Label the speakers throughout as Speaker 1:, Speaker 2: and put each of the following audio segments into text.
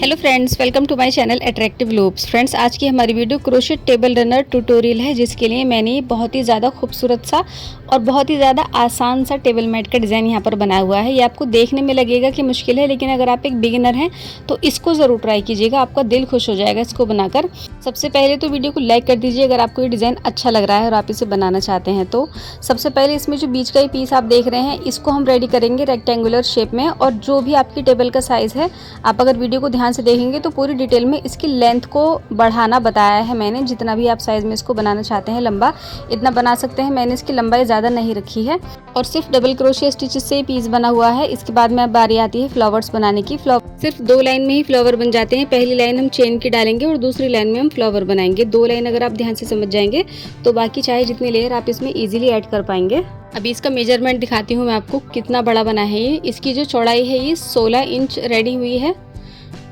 Speaker 1: Hello friends, welcome to my channel attractive loops. Friends, आज की हमारी video crochet table runner tutorial है, जिसके लिए मैंने बहुत ही ज़्यादा खूबसूरत सा और बहुत ही ज़्यादा आसान सा टेबल मैट का डिज़ाइन यहाँ पर बनाया हुआ है। ये आपको देखने में लगेगा कि मुश्किल है, लेकिन अगर आप एक बिगिनर हैं तो इसको ज़रूर ट्राई कीजिएगा, आपका दिल खुश हो जाएगा इसको बनाकर। सबसे पहले तो वीडियो को लाइक कर दीजिए अगर आपको ये डिज़ाइन अच्छा लग रहा है और आप इसे बनाना चाहते हैं तो। सबसे पहले इसमें जो बीच का ये पीस आप देख रहे हैं, इसको हम रेडी करेंगे रेक्टेंगुलर शेप में। और जो भी आपकी टेबल का साइज़ है, आप अगर वीडियो को ध्यान से देखेंगे तो पूरी डिटेल में इसकी लेंथ को बढ़ाना बताया है मैंने। जितना भी आप साइज़ में इसको बनाना चाहते हैं लंबा, इतना बना सकते हैं। मैंने इसकी लंबाई ज़्यादा नहीं रखी है और सिर्फ डबल क्रोशिया स्टिचेस से पीस बना हुआ है। इसके बाद में अब बारी आती है फ्लावर्स बनाने की। सिर्फ 2 लाइन में ही फ्लावर बन जाते हैं। पहली लाइन हम चेन की डालेंगे और दूसरी लाइन में हम फ्लावर बनाएंगे। 2 लाइन अगर आप ध्यान से समझ जाएंगे तो बाकी चाहे जितनी लेयर आप इसमें ईजिली ऐड कर पाएंगे। अभी इसका मेजरमेंट दिखाती हूँ मैं आपको कितना बड़ा बना है ये। इसकी जो चौड़ाई है ये 16 इंच रेडी हुई है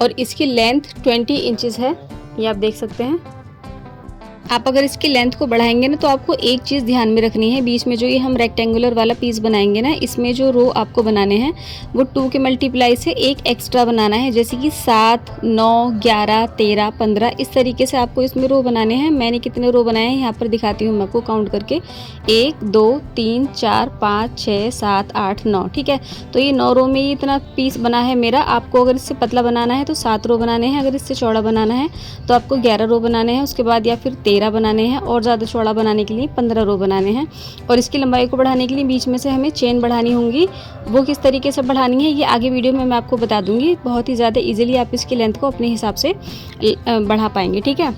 Speaker 1: और इसकी लेंथ 20 इंचेस है, ये आप देख सकते हैं। आप अगर इसकी लेंथ को बढ़ाएंगे ना तो आपको एक चीज़ ध्यान में रखनी है, बीच में जो ये हम रेक्टेंगुलर वाला पीस बनाएंगे ना, इसमें जो रो आपको बनाने हैं वो 2 के मल्टीप्लाई से एक एक्स्ट्रा बनाना है। जैसे कि 7, 9, 11, 13, 15 इस तरीके से आपको इसमें रो बनाने हैं। मैंने कितने रो बनाए हैं यहाँ पर दिखाती हूँ मैं आपको काउंट करके। 1, 2, 3, 4, 5, 6, 7, 8, 9। ठीक है, तो ये 9 रो में ये इतना पीस बना है मेरा। आपको अगर इससे पतला बनाना है तो 7 रो बनाने हैं, अगर इससे चौड़ा बनाना है तो आपको 11 रो बनाने हैं। उसके बाद या फिर 13 बनाने हैं और ज़्यादा चौड़ा बनाने के लिए 15 रो बनाने हैं। और इसकी लंबाई को बढ़ाने के लिए बीच में से हमें चेन बढ़ानी होंगी। वो किस तरीके से बढ़ानी है ये आगे वीडियो में मैं आपको बता दूंगी। बहुत ही ज़्यादा इजीली आप इसकी लेंथ को अपने हिसाब से बढ़ा पाएंगे। ठीक है,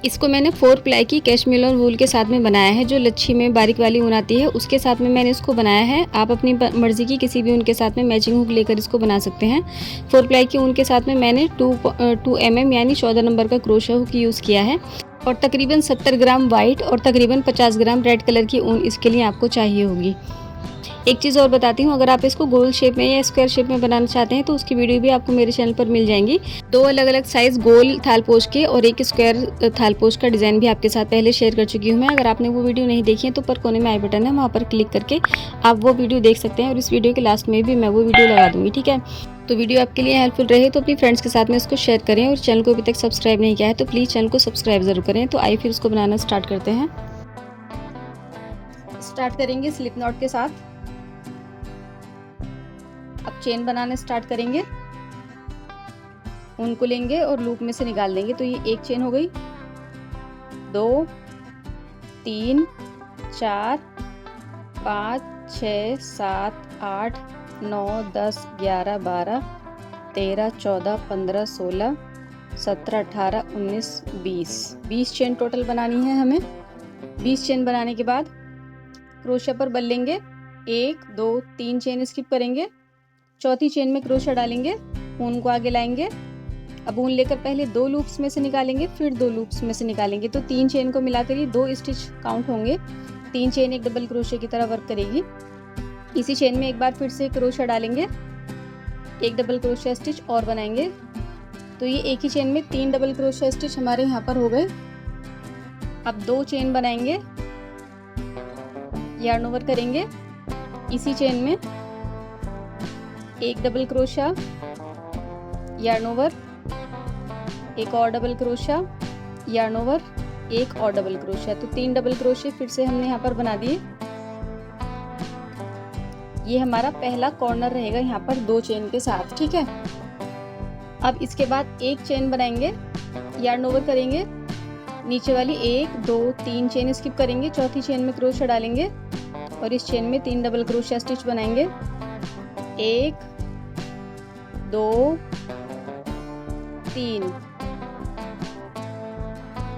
Speaker 1: इसको मैंने 4 प्लाई की कैशमिलर वूल के साथ में बनाया है। जो लच्छी में बारीक वाली ऊन आती है उसके साथ में मैंने इसको बनाया है। आप अपनी मर्जी की किसी भी ऊन के साथ में मैचिंग हुक लेकर इसको बना सकते हैं। 4 प्लाई की ऊन के साथ में मैंने 2 mm यानी 14 नंबर का क्रोशा हुक यूज़ किया है। और तकरीबन 70 ग्राम वाइट और तकरीबन 50 ग्राम रेड कलर की ऊन इसके लिए आपको चाहिए होगी। एक चीज़ और बताती हूँ, अगर आप इसको गोल शेप में या स्क्वायर शेप में बनाना चाहते हैं तो उसकी वीडियो भी आपको मेरे चैनल पर मिल जाएंगी। 2 अलग अलग साइज़ गोल थालपोश के और एक स्क्वायर थालपोश का डिज़ाइन भी आपके साथ पहले शेयर कर चुकी हूँ मैं। अगर आपने वो वीडियो नहीं देखी है तो ऊपर कोने में आई बटन है, वहाँ पर क्लिक करके आप वो वीडियो देख सकते हैं। और इस वीडियो के लास्ट में भी मैं वो वीडियो लगा दूँगी। ठीक है, तो वीडियो आपके लिए हेल्पफुल रहे तो अपनी फ्रेंड्स के साथ में इसको शेयर करें। और चैनल को अभी तक सब्सक्राइब नहीं किया है तो प्लीज़ चैनल को सब्सक्राइब ज़रूर करें। तो आइए फिर उसको बनाना स्टार्ट करते हैं। स्टार्ट करेंगे स्लिप नॉट के साथ। अब चेन बनाने स्टार्ट करेंगे। ऊन को लेंगे और लूप में से निकाल देंगे। तो ये एक चेन हो गई, 2, 3, 4, 5, 6, 7, 8, 9, 10, 11, 12, 13, 14, 15, 16, 17, 18, 19, 20 चेन टोटल बनानी है हमें। 20 चेन बनाने के बाद क्रोशिया पर बल लेंगे। 1, 2, 3 चेन स्किप करेंगे। चौथी चेन में क्रोशिया डालेंगे, ऊन को आगे लाएंगे। अब ऊन लेकर पहले 2 लूप्स में से निकालेंगे, फिर 2 लूप्स में से निकालेंगे। तो 3 चेन को मिलाकर ये 2 स्टिच काउंट होंगे। 3 चेन एक डबल क्रोशिया की तरह वर्क करेगी। इसी चेन में एक बार फिर से क्रोशिया डालेंगे, एक डबल क्रोशिया स्टिच और बनाएंगे। तो ये एक ही चेन में 3 डबल क्रोशिया स्टिच हमारे यहाँ पर हो गए। अब 2 चेन बनाएंगे, यार्न ओवर करेंगे। इसी चेन में एक डबल क्रोशिया, यार्न ओवर, एक और डबल क्रोशिया, यार्न ओवर, एक और डबल क्रोशिया। तो 3 डबल क्रोशिया फिर से हमने यहाँ पर बना दिए। ये हमारा पहला कॉर्नर रहेगा यहाँ पर 2 चेन के साथ। ठीक है, अब इसके बाद एक चेन बनाएंगे, यार्न ओवर करेंगे। नीचे वाली 1, 2, 3 चेन स्किप करेंगे। चौथी चेन में क्रोशिया डालेंगे और इस चेन में 3 डबल क्रोशिया स्टिच बनाएंगे। 1, 2, 3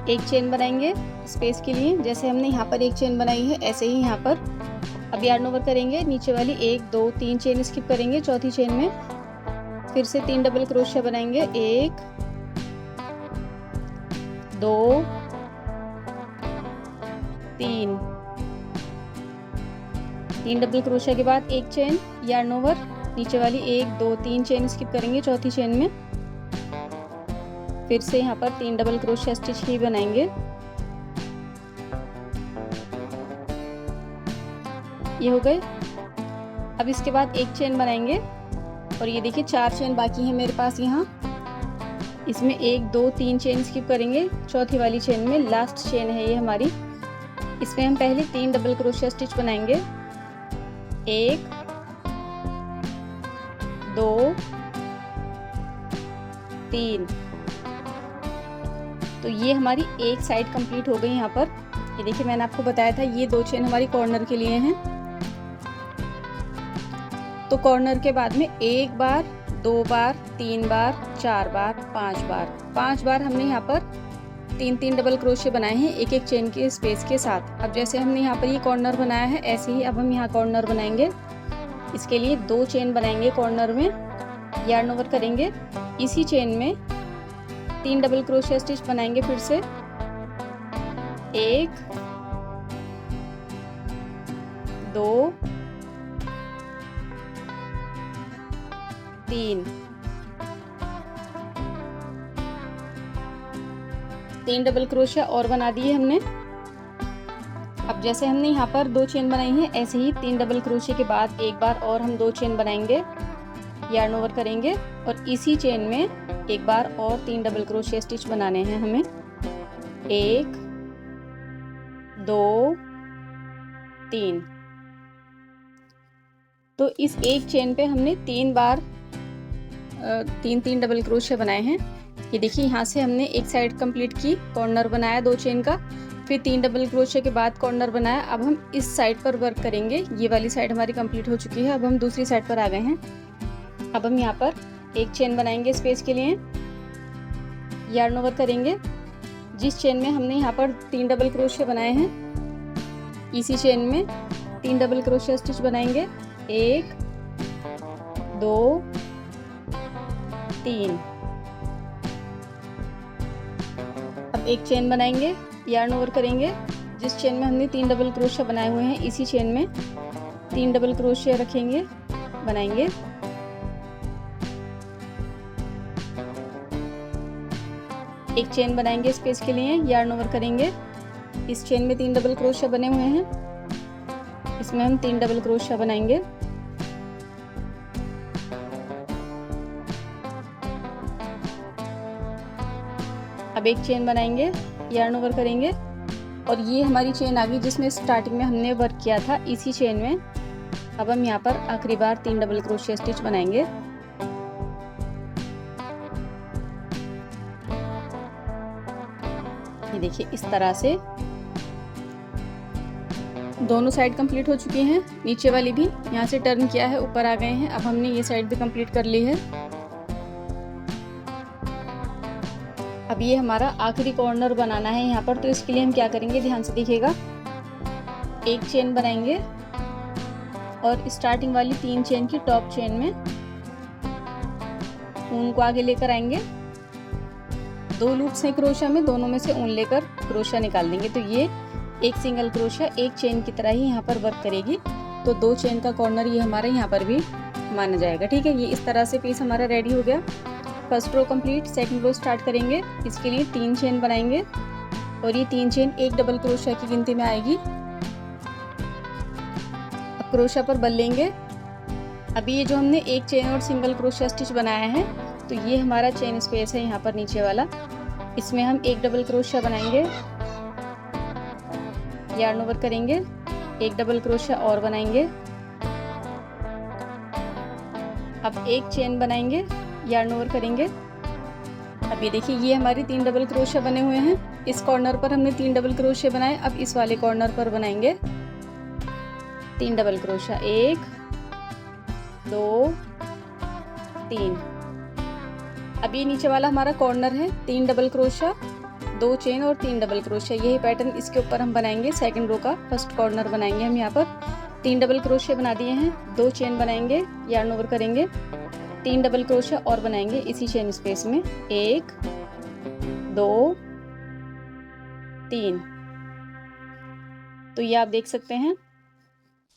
Speaker 1: एक चेन बनाएंगे स्पेस के लिए। जैसे हमने यहाँ पर एक चेन बनाई है ऐसे ही यहाँ पर। अब यार्न ओवर करेंगे। नीचे वाली 1, 2, 3 चेन स्किप करेंगे। चौथी चेन में फिर से 3 डबल क्रोशिया बनाएंगे। 1, 2, 3 डबल क्रोशिया के बाद एक चेन, यार्न ओवर। नीचे वाली 1, 2, 3 चेन स्किप करेंगे। चौथी चेन में फिर से यहाँ पर 3 डबल क्रोशिया स्टिच ही बनाएंगे। ये हो गए। अब इसके बाद एक चेन बनाएंगे और ये देखिए 4 चेन बाकी है मेरे पास यहाँ। इसमें 1 2 3 चेन स्किप करेंगे, चौथी वाली चेन में लास्ट चेन है ये हमारी। इसमें हम पहले 3 डबल क्रोशिया स्टिच बनाएंगे, 1 2 3। तो ये हमारी एक साइड कंप्लीट हो गई। यहाँ पर ये देखिए मैंने आपको बताया था ये 2 चेन हमारी कॉर्नर के लिए हैं। तो कॉर्नर के बाद में 1 बार 2 बार 3 बार 4 बार 5 बार हमने यहाँ पर 3 डबल क्रोशिया बनाए हैं एक एक चेन के स्पेस के साथ। अब जैसे हमने यहाँ पर ये कॉर्नर बनाया है ऐसे ही अब हम यहाँ कॉर्नर बनाएंगे। इसके लिए 2 चेन बनाएंगे कॉर्नर में, यार्न ओवर करेंगे, इसी चेन में 3 डबल क्रोशिया स्टिच बनाएंगे फिर से, 1 2 3 डबल क्रोशिया और बना दिए हमने। अब जैसे हमने यहाँ पर 2 चेन बनाई हैं ऐसे ही 3 डबल क्रोशिया के बाद एक बार और हम 2 चेन बनाएंगे, यार्न ओवर करेंगे और इसी चेन में एक बार और 3 डबल क्रोशिया स्टिच बनाने हैं हमें, 1 2 3। तो इस एक चेन पे हमने 3 बार 3 डबल क्रोशिया बनाए हैं। ये देखिए यहाँ से हमने एक साइड कंप्लीट की, कॉर्नर बनाया 2 चेन का, फिर 3 डबल क्रोशिया के बाद कॉर्नर बनाया। अब हम इस साइड पर वर्क करेंगे, ये वाली साइड हमारी कंप्लीट हो चुकी है। अब हम दूसरी साइड पर आ गए हैं। अब हम यहाँ पर एक चेन बनाएंगे स्पेस के लिए, यार्न ओवर करेंगे, जिस चेन में हमने यहाँ पर 3 डबल क्रोशिया बनाए हैं इसी चेन में 3 डबल क्रोशिया स्टिच बनाएंगे, 1 2 3। अब एक चेन बनाएंगे, यार्न ओवर करेंगे, जिस चेन में हमने 3 डबल क्रोशिया बनाए हुए हैं इसी चेन में 3 डबल क्रोशिया रखेंगे, बनाएंगे, एक चेन बनाएंगे स्पेस के लिए, यार्न ओवर करेंगे, इस चेन में 3 डबल क्रोशिया बने हुए हैं, इसमें हम 3 डबल क्रोशिया बनाएंगे, अब एक चेन बनाएंगे, यार्न ओवर करेंगे और ये हमारी चेन आ गई जिसमें स्टार्टिंग में हमने वर्क किया था इसी चेन में। अब हम यहाँ पर आखिरी बार 3 डबल क्रोशिया स्टिच बनाएंगे, ये देखिए इस तरह से दोनों साइड कंप्लीट हो चुकी हैं। नीचे वाली भी यहाँ से टर्न किया है, ऊपर आ गए हैं। अब हमने ये साइड भी कंप्लीट कर ली है। अब ये हमारा आखिरी कॉर्नर बनाना है यहाँ पर, तो इसके लिए हम क्या करेंगे ध्यान से देखिएगा। एक चेन बनाएंगे और स्टार्टिंग वाली 3 चेन की टॉप चेन में ऊन को आगे लेकर आएंगे, 2 लूप्स हैं क्रोशिया में, दोनों में से ऊन लेकर क्रोशिया निकाल देंगे। तो ये एक सिंगल क्रोशिया एक चेन की तरह ही यहाँ पर वर्क करेगी। तो 2 चेन का कॉर्नर ये हमारा यहाँ पर भी माना जाएगा। ठीक है, ये इस तरह से पीस हमारा रेडी हो गया। First row complete, second row start करेंगे। इसके लिए 3 चेन बनाएंगे और ये 3 चेन एक डबल क्रोशिया की गिनती में आएगी। अब क्रोशिया पर बल लेंगे। अभी ये जो हमने एक चेन और सिंगल क्रोशिया स्टिच बनाया है, तो ये हमारा चेन स्पेस है यहाँ पर नीचे वाला, इसमें हम एक डबल क्रोशिया बनाएंगे, यार्न ओवर करेंगे, एक डबल क्रोशिया और बनाएंगे, अब एक चेन बनाएंगे, यार्न ओवर करेंगे। अब ये देखिए ये हमारी 3 डबल क्रोशिया बने हुए हैं। इस कॉर्नर पर हमने 3 डबल क्रोशिया बनाए। अब इस वाले कॉर्नर पर बनाएंगे 3 डबल क्रोशिया, 1 2 3। अब ये नीचे वाला हमारा कॉर्नर है, 3 डबल क्रोशिया 2 चेन और 3 डबल क्रोशिया, यही पैटर्न इसके ऊपर हम बनाएंगे। सेकंड रो का फर्स्ट कॉर्नर बनाएंगे हम यहाँ पर। 3 डबल क्रोशिया बना दिए हैं, 2 चेन बनाएंगे, यार्न ओवर करेंगे, 3 डबल क्रोशिया और बनाएंगे इसी चेन स्पेस में, 1 2 3। तो ये आप देख सकते हैं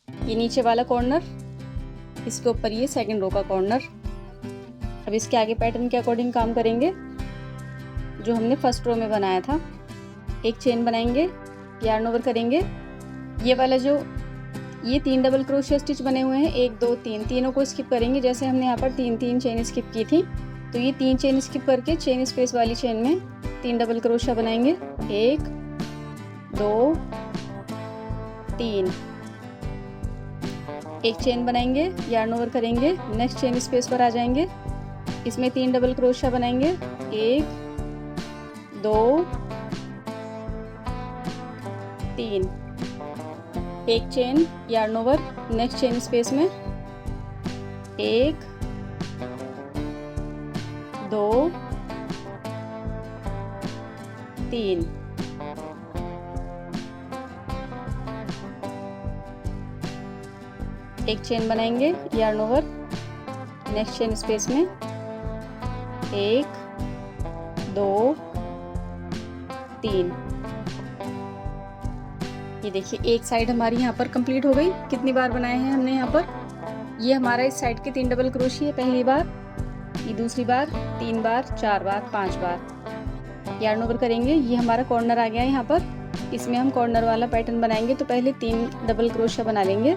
Speaker 1: ये नीचे वाला कॉर्नर, इसके ऊपर ये सेकंड रो का कॉर्नर। अब इसके आगे पैटर्न के अकॉर्डिंग काम करेंगे जो हमने फर्स्ट रो में बनाया था। एक चेन बनाएंगे, यार्न ओवर करेंगे, ये वाला जो ये 3 डबल क्रोशिया स्टिच बने हुए हैं, 1 2 3, तीनों को स्किप करेंगे। जैसे हमने यहाँ पर 3 चेन स्किप की थी, तो ये 3 चेन स्किप करके चेन स्पेस वाली चेन में 3 डबल क्रोशिया बनाएंगे। 1 2 3, एक चेन बनाएंगे, यार्न ओवर करेंगे, नेक्स्ट चेन स्पेस पर आ जाएंगे, इसमें 3 डबल क्रोशिया बनाएंगे। 1 2 3, एक chain, yarn over, next chain space में 1 2 3, एक चेन बनाएंगे, yarn over, next chain space में 1 2 3। ये देखिए एक साइड हमारी यहाँ पर कंप्लीट हो गई। कितनी बार बनाए हैं हमने यहाँ पर? ये हमारा इस साइड के 3 डबल क्रोशिया है पहली बार, ये दूसरी बार, 3 बार, 4 बार, 5 बार यार्न ओवर करेंगे। ये हमारा कॉर्नर आ गया यहाँ पर, इसमें हम कॉर्नर वाला पैटर्न बनाएंगे। तो पहले 3 डबल क्रोशिया बना लेंगे।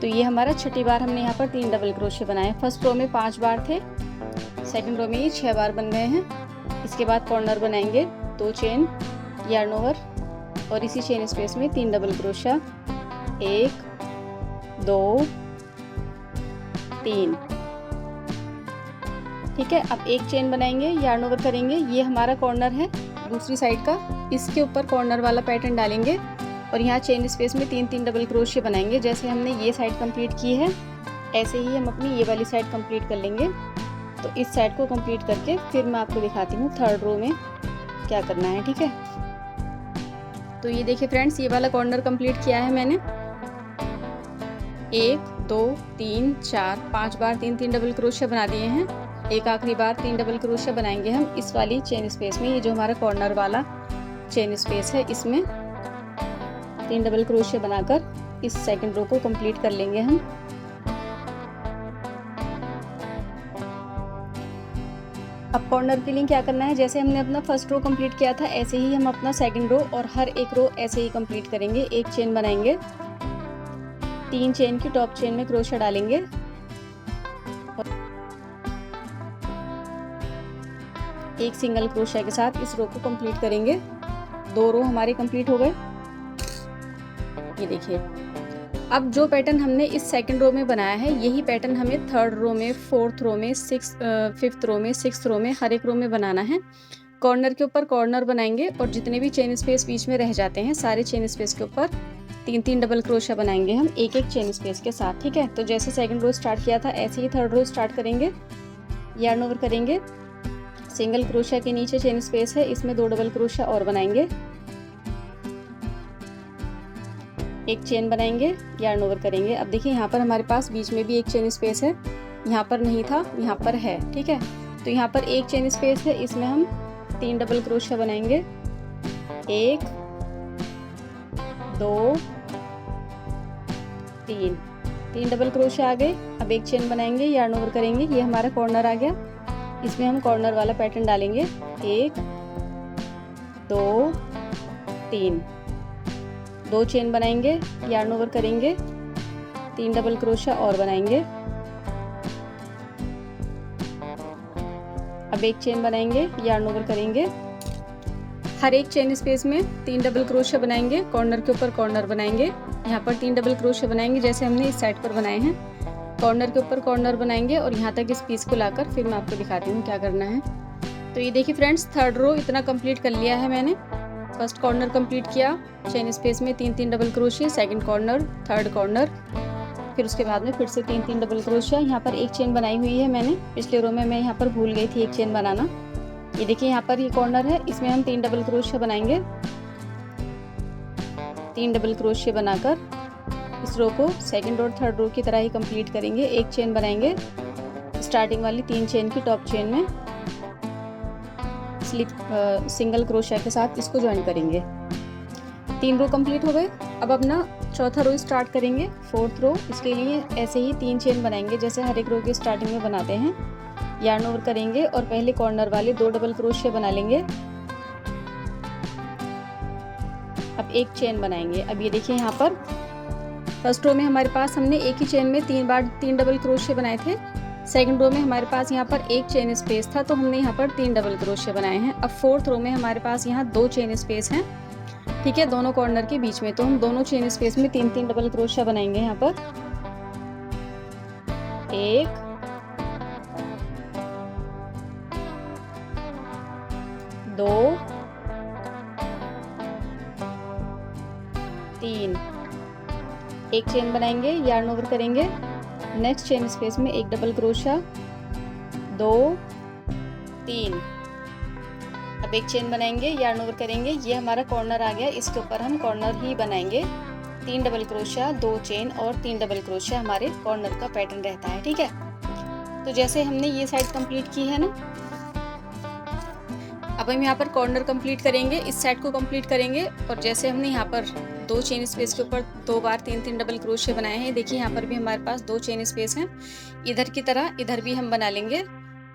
Speaker 1: तो ये हमारा छठी बार हमने यहाँ पर 3 डबल क्रोशिया बनाए। फर्स्ट रो में 5 बार थे, सेकंड रो में ये 6 बार बन गए हैं। इसके बाद कॉर्नर बनाएंगे, 2 चेन, यार्न ओवर और इसी चेन स्पेस में 3 डबल क्रोशिया। 1 2 3, ठीक है। अब एक चेन बनाएंगे, यार्न ओवर करेंगे। ये हमारा कॉर्नर है दूसरी साइड का, इसके ऊपर कॉर्नर वाला पैटर्न डालेंगे और यहाँ चेन स्पेस में 3 डबल क्रोशिया बनाएंगे। जैसे हमने ये साइड कंप्लीट की है, ऐसे ही हम अपनी ये वाली साइड कंप्लीट कर लेंगे। तो इस साइड को कंप्लीट करके फिर मैं आपको दिखाती हूँ थर्ड रो में क्या करना है, ठीक है। तो ये देखिए फ्रेंड्स, ये वाला कॉर्नर कंप्लीट किया है मैंने। 1 2 3 4 5 बार 3 डबल क्रोशिया बना दिए हैं। एक आखिरी बार 3 डबल क्रोशिया बनाएंगे हम इस वाली चेन स्पेस में। ये जो हमारा कॉर्नर वाला चेन स्पेस है, इसमें 3 डबल क्रोशिया बनाकर इस सेकंड रो को कंप्लीट कर लेंगे हम। अब कॉर्नर के लिए क्या करना है, जैसे हमने अपना फर्स्ट रो कंप्लीट किया था, ऐसे ही हम अपना सेकंड रो और हर एक रो ऐसे ही कंप्लीट करेंगे। एक चेन बनाएंगे, 3 चेन की टॉप चेन में क्रोशिया डालेंगे, एक सिंगल क्रोशिया के साथ इस रो को कंप्लीट करेंगे। 2 रो हमारे कंप्लीट हो गए। ये देखिए, अब जो पैटर्न हमने इस सेकंड रो में बनाया है, यही पैटर्न हमें थर्ड रो में, फोर्थ रो में, फिफ्थ रो में, सिक्स्थ रो में, हर एक रो में बनाना है। कॉर्नर के ऊपर कॉर्नर बनाएंगे और जितने भी चेन स्पेस बीच में रह जाते हैं, सारे चेन स्पेस के ऊपर 3 डबल क्रोशिया बनाएंगे हम एक एक चेन स्पेस के साथ, ठीक है। तो जैसे सेकंड रो स्टार्ट किया था, ऐसे ही थर्ड रो स्टार्ट करेंगे। यार्न ओवर करेंगे, सिंगल क्रोशिया के नीचे चेन स्पेस है, इसमें 2 डबल क्रोशिया और बनाएंगे, एक चेन बनाएंगे, यार्न ओवर करेंगे। अब देखिए यहाँ पर हमारे पास बीच में भी एक चेन स्पेस है, यहाँ पर नहीं था, यहाँ पर है, ठीक है। तो यहाँ पर एक चेन स्पेस है, इसमें हम 3 डबल क्रोशिया बनाएंगे। 1 2 3 डबल क्रोशिया आ गए। अब एक चेन बनाएंगे, यार्न ओवर करेंगे। ये हमारा कॉर्नर आ गया, इसमें हम कॉर्नर वाला पैटर्न डालेंगे। 1 2 3, 2 चेन बनाएंगे, यार्न ओवर करेंगे, 3 डबल क्रोशिया और बनाएंगे। अब एक चेन बनाएंगे, यार्न ओवर करेंगे। हर एक चेन स्पेस में 3 डबल क्रोशिया बनाएंगे, कॉर्नर के ऊपर कॉर्नर बनाएंगे। यहाँ पर 3 डबल क्रोशिया बनाएंगे जैसे हमने इस साइड पर बनाए हैं। कॉर्नर के ऊपर कॉर्नर बनाएंगे और यहाँ तक इस पीस को लाकर फिर मैं आपको दिखाती हूँ क्या करना है। तो ये देखिए फ्रेंड्स, थर्ड रो इतना कंप्लीट कर लिया है मैंने। फर्स्ट कॉर्नर कंप्लीट किया, चेन स्पेस में 3 double crochet, second corner, third corner, फिर उसके बाद में फिर से 3 डबल क्रोशिया। यहाँ पर एक चेन बनाई हुई है मैंने, पिछले रो में मैं यहाँ पर भूल गई थी एक चेन बनाना। ये देखिए यहाँ पर ये कॉर्नर है, इसमें हम 3 डबल क्रोशिया बनाएंगे। 3 डबल क्रोशिया बनाकर इस रो को सेकंड और थर्ड रो की तरह ही कंप्लीट करेंगे। एक चेन बनाएंगे, स्टार्टिंग वाली 3 चेन की टॉप चेन में सिंगल क्रोशिया के साथ इसको ज्वाइन करेंगे। 3 रो कंप्लीट हो गए। अब अपना चौथा रो स्टार्ट करेंगे, फोर्थ रो। इसके लिए ऐसे ही 3 चेन बनाएंगे जैसे हर एक रो के स्टार्टिंग में बनाते हैं। यार्न ओवर करेंगे और पहले कॉर्नर वाले 2 डबल क्रोशिया बना लेंगे। अब एक चेन बनाएंगे। अब ये देखिए यहाँ पर फर्स्ट रो में हमारे पास हमने एक ही चेन में 3 डबल क्रोशे बनाए थे। सेकंड रो में हमारे पास यहाँ पर एक चेन स्पेस था तो हमने यहाँ पर 3 डबल क्रोशे बनाए हैं। अब फोर्थ रो में हमारे पास यहाँ 2 चेन स्पेस हैं, ठीक है, दोनों कॉर्नर के बीच में। तो हम दोनों चेन स्पेस में 3 डबल क्रोशा बनाएंगे। यहाँ पर 1 2 3, एक चेन बनाएंगे, यार्न ओवर करेंगे, नेक्स्ट चेन स्पेस में 1 डबल क्रोशा, 2 3, अब एक चेन बनाएंगे, यार्न ओवर करेंगे। ये हमारा कॉर्नर आ गया, इसके ऊपर हम कॉर्नर ही बनाएंगे। 3 डबल क्रोशा, 2 चेन और 3 डबल क्रोशा हमारे कॉर्नर का पैटर्न रहता है, ठीक है। तो जैसे हमने ये साइड कंप्लीट की है ना, अब हम यहाँ पर कॉर्नर कंप्लीट करेंगे, इस साइड को कंप्लीट करेंगे। और जैसे हमने यहाँ पर 2 चेन स्पेस के ऊपर 2 बार 3 डबल क्रोशे बनाए हैं, देखिए यहाँ पर भी हमारे पास 2 चेन स्पेस हैं। इधर की तरह इधर भी हम बना लेंगे।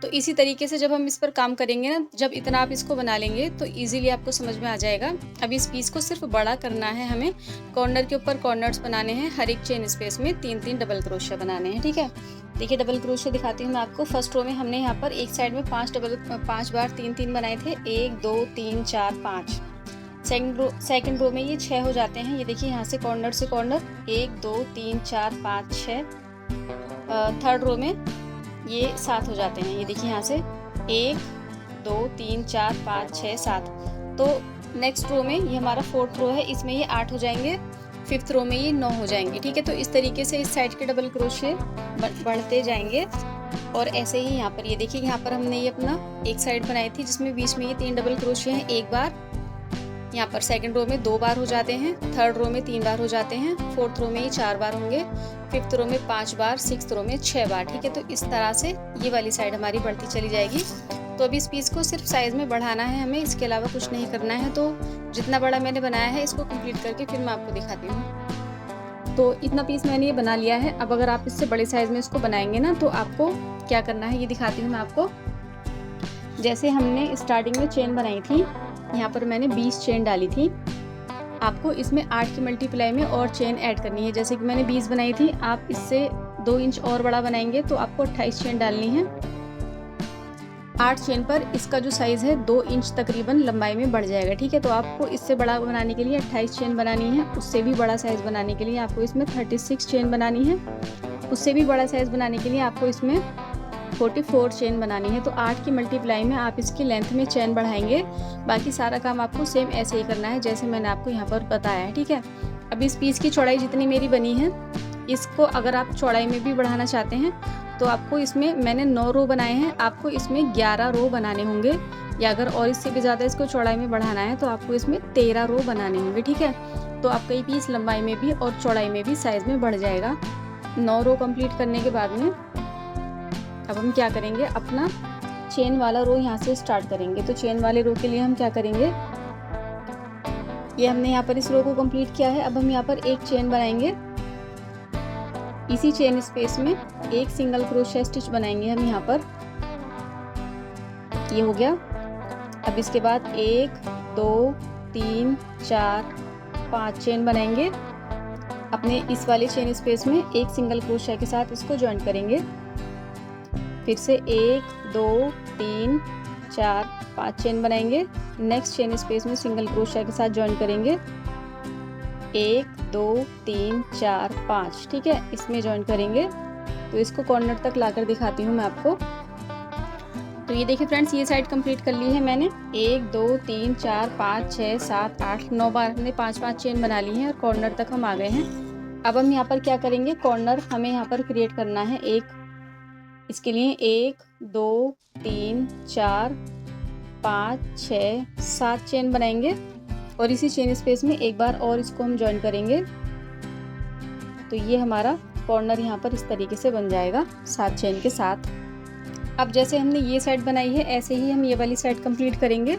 Speaker 1: तो इसी तरीके से जब हम इस पर काम करेंगे ना, जब इतना आप इसको बना लेंगे तो इजीली आपको समझ में आ जाएगा। अब इस पीस को सिर्फ बड़ा करना है, हमें कॉर्नर के ऊपर कॉर्नर्स बनाने हैं, हर एक चेन स्पेस में 3 डबल क्रोशे बनाने हैं, ठीक है। देखिए डबल क्रोशे दिखाती हूँ मैं आपको। फर्स्ट रो में हमने यहाँ पर एक साइड में 5 बार 3 बनाए थे, 1 2 3 4 5। सेकंड रो में ये 6 हो जाते हैं। ये देखिए यहाँ से कॉर्नर 1 2 3 4 5 6। थर्ड रो में ये 7 हो जाते हैं। ये देखिए यहाँ से 1 2 3 4 5 6 7। तो नेक्स्ट रो में ये हमारा फोर्थ रो है, इसमें ये 8 हो जाएंगे। फिफ्थ रो में ये 9 हो जाएंगे, ठीक है। तो इस तरीके से इस साइड के डबल क्रोशे बढ़ते जाएंगे। और ऐसे ही यहाँ पर ये देखिए, यहाँ पर हमने ये अपना एक साइड बनाई थी जिसमें बीच में ये 3 डबल क्रोशे हैं, एक बार। यहाँ पर सेकंड रो में 2 बार हो जाते हैं, थर्ड रो में 3 बार हो जाते हैं, फोर्थ रो में ये 4 बार होंगे, फिफ्थ रो में 5 बार, सिक्स्थ रो में 6 बार, ठीक है। तो इस तरह से ये वाली साइड हमारी बढ़ती चली जाएगी। तो अभी इस पीस को सिर्फ साइज़ में बढ़ाना है हमें, इसके अलावा कुछ नहीं करना है। तो जितना बड़ा मैंने बनाया है इसको कंप्लीट करके फिर मैं आपको दिखाती हूँ। तो इतना पीस मैंने ये बना लिया है। अब अगर आप इससे बड़े साइज़ में इसको बनाएंगे ना, तो आपको क्या करना है ये दिखाती हूँ मैं आपको। जैसे हमने स्टार्टिंग में चेन बनाई थी, यहाँ पर मैंने 20 चेन डाली थी। आपको इसमें 8 की मल्टीप्लाई में और चेन ऐड करनी है। जैसे कि मैंने 20 बनाई थी, आप इससे 2 इंच और बड़ा बनाएंगे तो आपको 28 चेन डालनी है। 8 चेन पर इसका जो साइज़ है 2 इंच तकरीबन लंबाई में बढ़ जाएगा, ठीक है। तो आपको इससे बड़ा बनाने के लिए 28 चेन बनानी है। उससे भी बड़ा साइज़ बनाने के लिए आपको इसमें 36 चेन बनानी है। उससे भी बड़ा साइज़ बनाने के लिए आपको इसमें 44 चेन बनानी है। तो 8 की मल्टीप्लाई में आप इसकी लेंथ में चेन बढ़ाएंगे। बाकी सारा काम आपको सेम ऐसे ही करना है जैसे मैंने आपको यहाँ पर बताया है, ठीक है। अब इस पीस की चौड़ाई जितनी मेरी बनी है, इसको अगर आप चौड़ाई में भी बढ़ाना चाहते हैं तो आपको इसमें, मैंने 9 रो बनाए हैं, आपको इसमें 11 रो बनाने होंगे। या अगर और इससे भी ज़्यादा इसको चौड़ाई में बढ़ाना है तो आपको इसमें 13 रो बनाने होंगे, ठीक है। तो आपका ये पीस लंबाई में भी और चौड़ाई में भी साइज़ में बढ़ जाएगा। 9 रो कंप्लीट करने के बाद में अब हम क्या करेंगे, अपना चेन वाला रो यहाँ से स्टार्ट करेंगे। तो चेन वाले रो के लिए हम क्या करेंगे, ये हमने यहाँ पर इस रो को कंप्लीट किया है। अब हम यहाँ पर एक चेन बनाएंगे, इसी चेन स्पेस में एक सिंगल क्रोशिया स्टिच बनाएंगे हम यहाँ पर। ये हो गया। अब इसके बाद 1 2 3 4 5 चेन बनाएंगे। अपने इस वाले चेन स्पेस में एक सिंगल क्रोशिया के साथ इसको ज्वाइन करेंगे। फिर से 1 2 3 4 5 चेन बनाएंगे। नेक्स्ट चेन स्पेस में सिंगल क्रोशिया के साथ ज्वाइन करेंगे। 1 2 3 4 5, ठीक है, इसमें ज्वाइन करेंगे। तो इसको कॉर्नर तक लाकर दिखाती हूँ मैं आपको। तो ये देखिए फ्रेंड्स, ये साइड कंप्लीट कर ली है मैंने। 1 2 3 4 5 6 7 8 9 बार हमने 5 चेन बना ली है और कॉर्नर तक हम आ गए हैं। अब हम यहाँ पर क्या करेंगे, कॉर्नर हमें यहाँ पर क्रिएट करना है एक। इसके लिए 1 2 3 4 5 6 7 चेन बनाएंगे और इसी चेन स्पेस में एक बार और इसको हम ज्वाइन करेंगे। तो ये हमारा कॉर्नर यहाँ पर इस तरीके से बन जाएगा 7 चेन के साथ। अब जैसे हमने ये साइड बनाई है, ऐसे ही हम ये वाली साइड कंप्लीट करेंगे।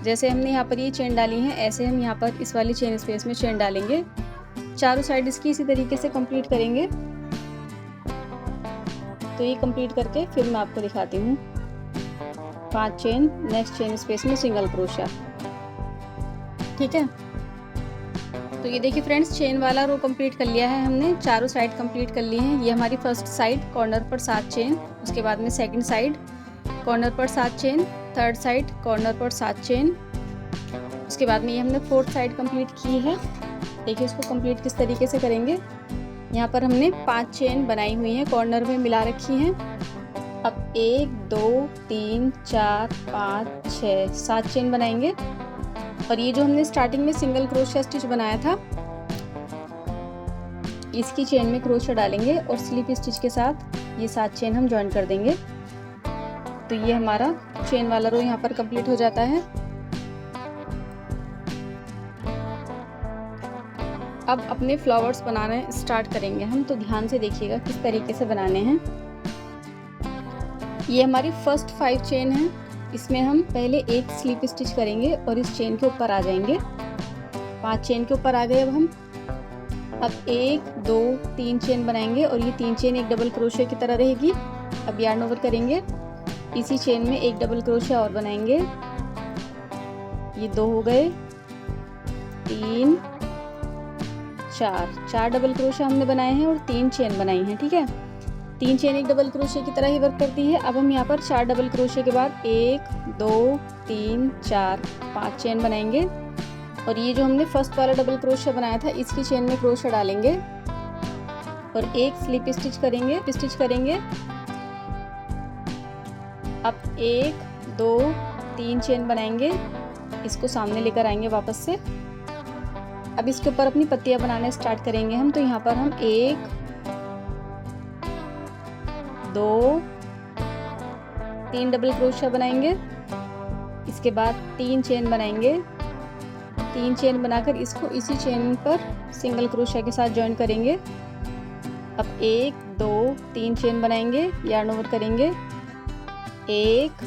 Speaker 1: जैसे हमने यहाँ पर ये चेन डाली है, ऐसे हम यहाँ पर इस वाली चेन स्पेस में चेन डालेंगे। चारों साइड इसकी इसी तरीके से कंप्लीट करेंगे। तो ये कंप्लीट करके फिर मैं आपको दिखाती हूँ। 5 चेन, नेक्स्ट चेन स्पेस में सिंगल क्रोशिया, ठीक है। तो ये देखिए फ्रेंड्स, चेन वाला रो कंप्लीट कर लिया है हमने, चारों साइड कंप्लीट कर लिए हैं। ये हमारी फर्स्ट साइड कॉर्नर पर 7 चेन, उसके बाद में सेकंड साइड कॉर्नर पर 7 चेन, थर्ड साइड कॉर्नर पर 7 चेन, उसके बाद में ये हमने फोर्थ साइड कंप्लीट की है। देखिए इसको कंप्लीट किस तरीके से करेंगे। यहाँ पर हमने 5 चेन बनाई हुई हैं, कॉर्नर में मिला रखी हैं। अब 1 2 3 4 5 6 7 चेन बनाएंगे और ये जो हमने स्टार्टिंग में सिंगल क्रोशिया स्टिच बनाया था, इसकी चेन में क्रोशिया डालेंगे और स्लिप स्टिच के साथ ये 7 चेन हम ज्वाइन कर देंगे। तो ये हमारा चेन वाला रो यहाँ पर कंप्लीट हो जाता है। अब अपने फ्लावर्स बनाने स्टार्ट करेंगे हम, तो ध्यान से देखिएगा किस तरीके से बनाने हैं। ये हमारी फर्स्ट 5 चेन है, इसमें हम पहले एक स्लिप स्टिच करेंगे और इस चेन के ऊपर आ जाएंगे। 5 चेन के ऊपर आ गए अब 1 2 3 चेन बनाएंगे और ये 3 चेन एक डबल क्रोशिया की तरह रहेगी। अब यार्न ओवर करेंगे, इसी चेन में एक डबल क्रोशिया और बनाएंगे। ये 2 हो गए, 3 4 डबल क्रोशिया हमने बनाए हैं और 3 चेन बनाई हैं। ठीक है, 3 चेन एक डबल क्रोशिया की तरह ही वर्क करती है। अब हम यहाँ पर 4 डबल क्रोशिया के बाद 1 2 3 4 5 चेन बनाएंगे और ये जो हमने फर्स्ट वाला डबल क्रोशिया बनाया था, इसकी चेन में क्रोशिया डालेंगे और एक स्लिप स्टिच करेंगे। अब 1 2 3 चेन बनाएंगे, इसको सामने लेकर आएंगे वापस से। अब इसके ऊपर अपनी पत्तियां बनाने स्टार्ट करेंगे हम। तो यहाँ पर हम 1 2 3 डबल क्रोशिया बनाएंगे, इसके बाद 3 चेन बनाएंगे। 3 चेन बनाकर इसको इसी चेन पर सिंगल क्रोशिया के साथ ज्वाइन करेंगे। अब 1 2 3 चेन बनाएंगे, यार्न ओवर करेंगे, 1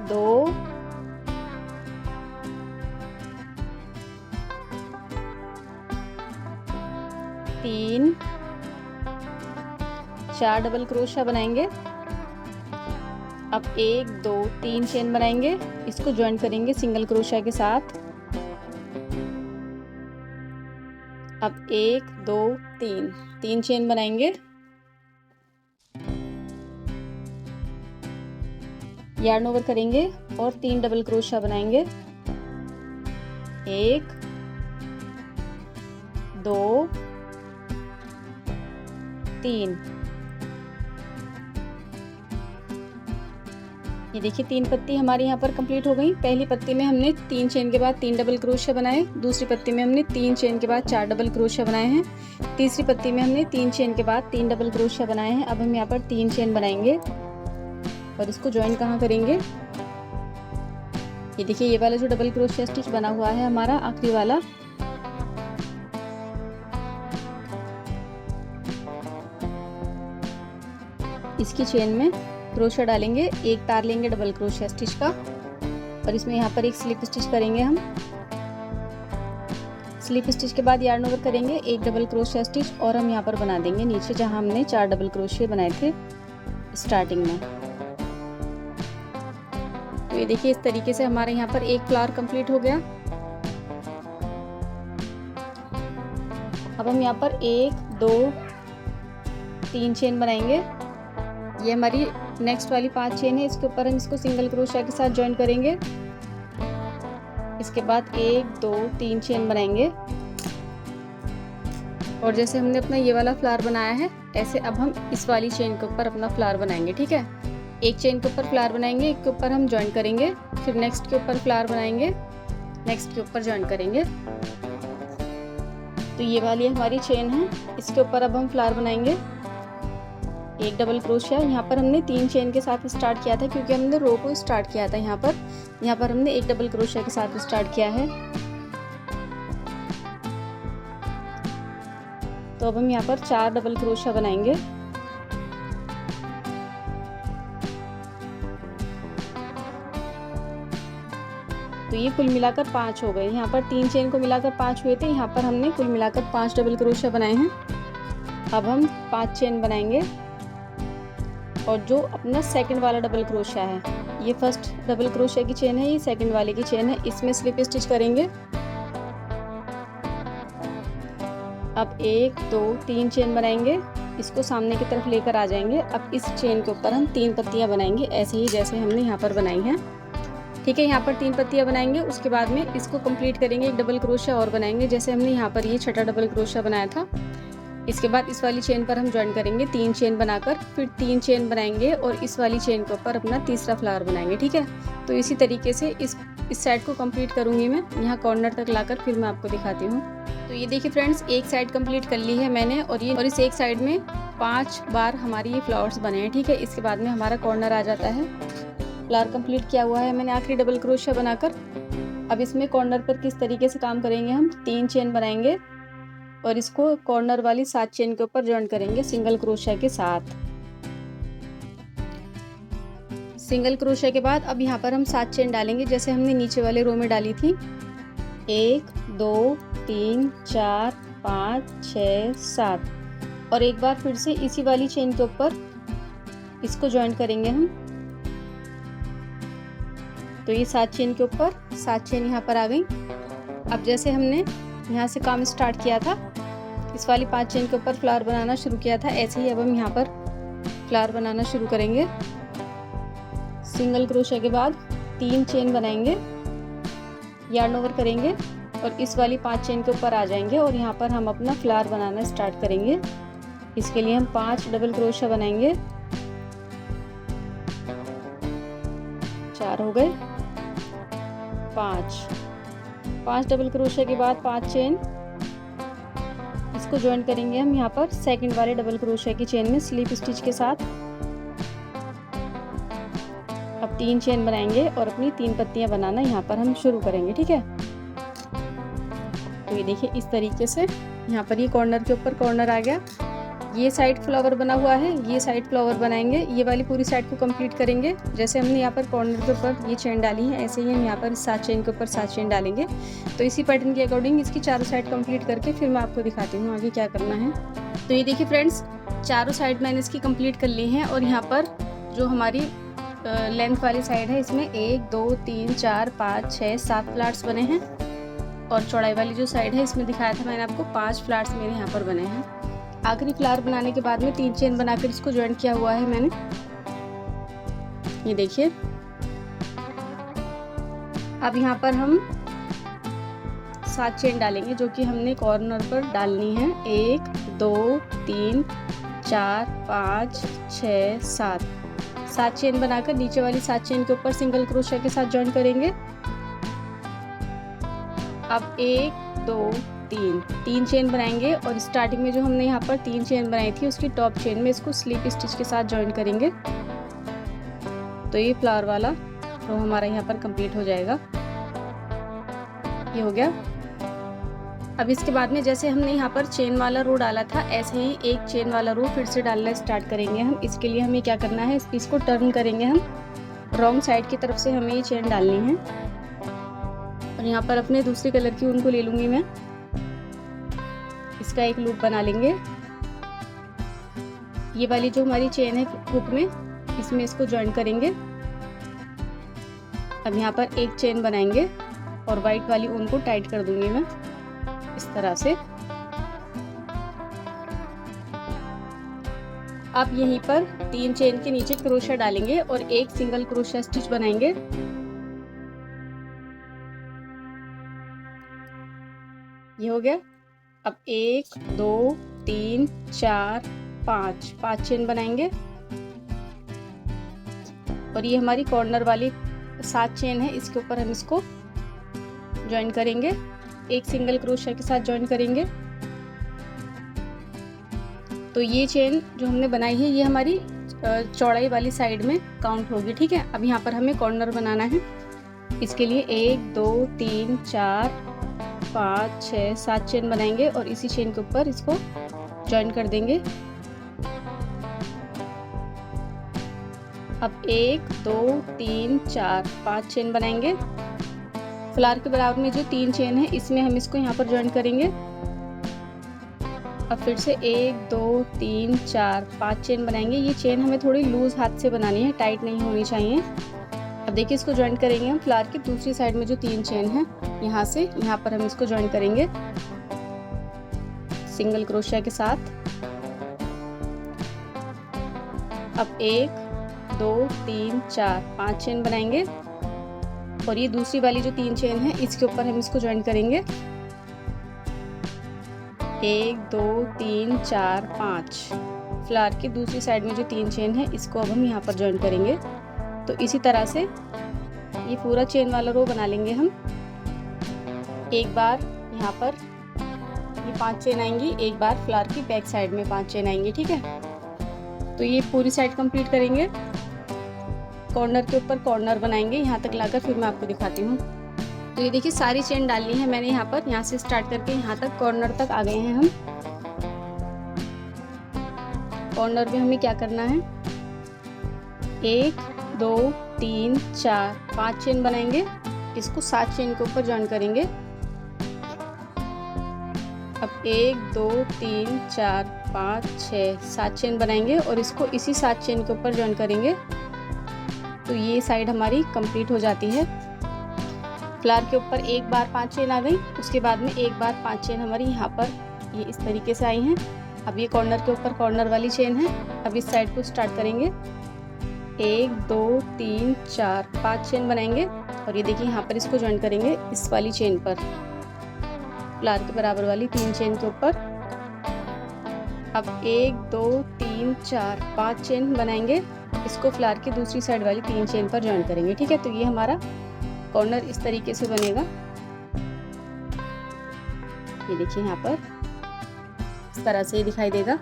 Speaker 1: 2 3 4 डबल क्रोशिया बनाएंगे। अब 1 2 3 चेन बनाएंगे, इसको ज्वाइन करेंगे सिंगल क्रोशिया के साथ। अब 1 2 3 चेन बनाएंगे, यार्न ओवर करेंगे और 3 डबल क्रोशिया बनाएंगे। 1 2 3। ये देखिए 3 पत्ती हमारी यहाँ पर कंप्लीट हो गई। पहली पत्ती में हमने 3 चेन के बाद 3 डबल क्रोशिया बनाए, दूसरी पत्ती में हमने 3 चेन के बाद 4 डबल क्रोशिया बनाए हैं, तीसरी पत्ती में हमने 3 चेन के बाद 3 डबल क्रोशिया बनाए हैं। अब हम यहाँ पर 3 चेन बनाएंगे और इसको ज्वाइन कहाँ करेंगे। ये देखिए ये वाला जो डबल क्रोशिया स्टिच बना हुआ है हमारा आखिरी वाला, इसकी चेन में क्रोशिया डालेंगे, एक तार लेंगे डबल क्रोशिया स्टिच का और इसमें यहाँ पर एक स्लिप स्टिच करेंगे हम। स्लिप स्टिच के बाद यार्न ओवर करेंगे, एक डबल क्रोशिया स्टिच और हम यहाँ पर बना देंगे नीचे जहाँ हमने 4 डबल क्रोशिया बनाए थे स्टार्टिंग में। तो ये देखिए इस तरीके से हमारे यहाँ पर एक फ्लावर कंप्लीट हो गया। अब हम यहाँ पर 1 2 3 चेन बनाएंगे। ये हमारी नेक्स्ट वाली 5 चेन है, इसके ऊपर हम इसको सिंगल क्रोशिया के साथ ज्वाइन करेंगे। इसके बाद 1 2 3 चेन बनाएंगे और जैसे हमने अपना ये वाला फ्लावर बनाया है, ऐसे अब हम इस वाली चेन के ऊपर अपना फ्लावर बनाएंगे। ठीक है, एक चेन के ऊपर फ्लावर बनाएंगे, एक के ऊपर हम ज्वाइन करेंगे, फिर नेक्स्ट के ऊपर फ्लावर बनाएंगे, नेक्स्ट के ऊपर ज्वाइन करेंगे। तो ये वाली हमारी चेन है, इसके ऊपर अब हम फ्लावर बनाएंगे। एक डबल क्रोशिया, यहाँ पर हमने 3 चेन के साथ स्टार्ट किया था क्योंकि हमने रो को स्टार्ट किया था। यहाँ पर हमने एक डबल क्रोशिया के साथ स्टार्ट किया है। तो अब हम यहाँ पर 4 डबल क्रोशिया बनाएंगे। तो ये कुल मिलाकर 5 हो गए। यहाँ पर 3 चेन को मिलाकर 5 हुए थे, यहाँ पर हमने कुल मिलाकर 5 डबल क्रोशिया बनाए हैं। अब हम 5 चेन बनाएंगे और जो अपना सेकंड वाला डबल क्रोशिया है, ये फर्स्ट डबल क्रोशिया की चेन है, ये सेकंड वाले की चेन है, इसमें स्लिप स्टिच करेंगे अब 1 2 3 चेन बनाएंगे, इसको सामने की तरफ लेकर आ जाएंगे। अब इस चेन के ऊपर हम 3 पत्तियां बनाएंगे, ऐसे ही जैसे हमने यहाँ पर बनाई हैं। ठीक है, यहाँ पर 3 पत्तियां बनाएंगे। उसके बाद में इसको कंप्लीट करेंगे, एक डबल क्रोशिया और बनाएंगे, जैसे हमने यहाँ पर ये छठा डबल क्रोशिया बनाया था। इसके बाद इस वाली चेन पर हम ज्वाइन करेंगे 3 चेन बनाकर, फिर 3 चेन बनाएंगे और इस वाली चेन के ऊपर अपना तीसरा फ्लावर बनाएंगे। ठीक है, तो इसी तरीके से इस साइड को कंप्लीट करूँगी मैं, यहाँ कॉर्नर तक लाकर फिर मैं आपको दिखाती हूँ। तो ये देखिए फ्रेंड्स, एक साइड कंप्लीट कर ली है मैंने और इस एक साइड में 5 बार हमारी ये फ्लावर्स बने हैं। ठीक है, इसके बाद में हमारा कॉर्नर आ जाता है। फ्लावर कंप्लीट किया हुआ है मैंने आखिरी डबल क्रोशिया बनाकर। अब इसमें कॉर्नर पर किस तरीके से काम करेंगे, हम 3 चेन बनाएंगे और इसको कॉर्नर वाली 7 चेन के ऊपर ज्वाइन करेंगे सिंगल क्रोशिया के साथ। सिंगल क्रोशिया के बाद अब यहाँ पर हम 7 चेन डालेंगे, जैसे हमने नीचे वाले रो में डाली थी। 1 2 3 4 5 6 7 और एक बार फिर से इसी वाली चेन के ऊपर इसको ज्वाइन करेंगे हम। तो ये 7 चेन के ऊपर 7 चेन यहाँ पर आ गई। अब जैसे हमने यहाँ से काम स्टार्ट किया था, इस वाली 5 चेन के ऊपर फ्लावर बनाना शुरू किया था, ऐसे ही अब हम यहाँ पर फ्लावर बनाना शुरू करेंगे। सिंगल क्रोशिया के बाद 3 चेन बनाएंगे, यार्न ओवर करेंगे और इस वाली 5 चेन के ऊपर आ जाएंगे और यहाँ पर हम अपना फ्लावर बनाना स्टार्ट करेंगे। इसके लिए हम 5 डबल क्रोशिया बनाएंगे। 4 हो गए, 5 डबल क्रोशिया के बाद 5 चेन, इसको ज्वाइन करेंगे हम यहाँ पर सेकंड वाले डबल क्रोशिया की चेन में स्लिप स्टिच के साथ। अब 3 चेन बनाएंगे और अपनी 3 पत्तियां बनाना यहाँ पर हम शुरू करेंगे। ठीक है, तो ये देखिए इस तरीके से यहाँ पर ये कॉर्नर के ऊपर कॉर्नर आ गया। ये साइड फ्लावर बना हुआ है, ये साइड फ्लावर बनाएंगे, ये वाली पूरी साइड को कंप्लीट करेंगे। जैसे हमने यहाँ पर कॉर्नर के ऊपर ये चेन डाली है, ऐसे ही हम यहाँ पर 7 चेन के ऊपर 7 चेन डालेंगे। तो इसी पैटर्न के अकॉर्डिंग इसकी चारों साइड कंप्लीट करके फिर मैं आपको दिखाती हूँ आगे क्या करना है। तो ये देखिए फ्रेंड्स, चारों साइड मैंने इसकी कंप्लीट कर ली है और यहाँ पर जो हमारी लेंथ वाली साइड है, इसमें 1 2 3 4 5 6 7 फ्लावर्स बने हैं और चौड़ाई वाली जो साइड है, इसमें दिखाया था मैंने आपको 5 फ्लावर्स मेरे यहाँ पर बने हैं। आखिरी फ्लावर बनाने के बाद में 3 चेन बनाकर इसको ज्वाइन किया हुआ है मैंने, ये देखिए। अब यहाँ पर हम 7 चेन डालेंगे जो कि हमने कॉर्नर पर डालनी है। 1 2 3 4 5 6 7 चेन बनाकर नीचे वाली 7 चेन के ऊपर सिंगल क्रोशिया के साथ ज्वाइन करेंगे। अब 1 2 3 चेन बनाएंगे और स्टार्टिंग में जो हमने यहाँ पर 3 चेन बनाई थी उसकी टॉप चेन में इसको स्लिप स्टिच के साथ ज्वाइन करेंगे। तो ये फ्लावर वाला रो हमारा यहाँ पर कंप्लीट हो जाएगा, ये हो गया। अब इसके बाद में जैसे हमने यहाँ पर चेन वाला रो डाला था, ऐसे ही एक चेन वाला रो फिर से डालना स्टार्ट करेंगे हम। इसके लिए हमें क्या करना है, इस पीस को टर्न करेंगे हम, रॉन्ग साइड की तरफ से हमें ये चेन डालनी है। और यहाँ पर अपने दूसरे कलर की ऊन को ले लूँगी मैं, इसका एक लूप बना लेंगे। ये वाली जो हमारी चेन है हुक में, इसमें इसको ज्वाइन करेंगे। अब यहाँ पर एक चेन बनाएंगे और वाइट वाली ऊन को टाइट कर दूंगी मैं इस तरह से। अब यहीं पर 3 चेन के नीचे क्रोशिया डालेंगे और एक सिंगल क्रोशिया स्टिच बनाएंगे। ये हो गया। अब 1 2 3 4 5 चेन बनाएंगे और ये हमारी कॉर्नर वाली 7 चेन है, इसके ऊपर हम इसको ज्वाइन करेंगे, एक सिंगल क्रोशिया के साथ ज्वाइन करेंगे। तो ये चेन जो हमने बनाई है ये हमारी चौड़ाई वाली साइड में काउंट होगी। ठीक है, अब यहाँ पर हमें कॉर्नर बनाना है। इसके लिए 1 2 3 4 5 6 7 चेन बनाएंगे और इसी चेन के ऊपर इसको ज्वाइन कर देंगे। अब 1 2 3 4 5 चेन बनाएंगे। फ्लावर के बराबर में जो 3 चेन है इसमें हम इसको यहाँ पर ज्वाइन करेंगे। अब फिर से 1 2 3 4 5 चेन बनाएंगे। ये चेन हमें थोड़ी लूज हाथ से बनानी है, टाइट नहीं होनी चाहिए। अब देखिए इसको ज्वाइन करेंगे हम फ्लावर की दूसरी साइड में जो 3 चेन है, यहाँ से यहाँ पर हम इसको ज्वाइन करेंगे। सिंगल क्रोशिया के साथ। अब 1 2 3 4 5 चेन बनाएंगे और ये दूसरी वाली जो 3 चेन है इसके ऊपर हम इसको ज्वाइन करेंगे। 1 2 3 4 5। फ्लावर की दूसरी साइड में जो 3 चेन है इसको अब हम यहाँ पर ज्वाइन करेंगे। तो इसी तरह से ये पूरा चेन वाला रो बना लेंगे हम। एक बार यहाँ पर ये 5 चेन आएंगी, एक बार फ्लावर की बैक साइड में 5 चेन आएंगी। ठीक है, तो ये पूरी साइड कंप्लीट करेंगे। कॉर्नर के ऊपर कॉर्नर बनाएंगे यहाँ तक लाकर, फिर मैं आपको दिखाती हूँ। तो ये देखिए सारी चेन डालनी है मैंने यहाँ पर, यहाँ से स्टार्ट करके यहाँ तक कॉर्नर तक आ गए हैं हम। कॉर्नर में हमें क्या करना है, 1 2 3 4 5 चेन बनाएंगे, इसको 7 चेन के ऊपर ज्वाइन करेंगे। अब 1 2 3 4 5 6 7 चेन बनाएंगे और इसको इसी 7 चेन के ऊपर ज्वाइन करेंगे। तो ये साइड हमारी कंप्लीट हो जाती है। फ्लावर के ऊपर एक बार 5 चेन आ गई, उसके बाद में एक बार 5 चेन हमारी यहाँ पर ये इस तरीके से आई हैं। अब ये कॉर्नर के ऊपर कॉर्नर वाली चेन है। अब इस साइड को स्टार्ट करेंगे, 1 2 3 4 5 चेन बनाएंगे और ये देखिए यहाँ पर इसको ज्वाइन करेंगे इस वाली चेन पर, फ्लावर के बराबर वाली 3 चेन के ऊपर। अब 1 2 3 4 5 चेन बनाएंगे, इसको फ्लावर की दूसरी साइड वाली 3 चेन पर ज्वाइन करेंगे। ठीक है, तो ये हमारा कॉर्नर इस तरीके से बनेगा। ये देखिए यहाँ पर इस तरह से दिखाई देगा।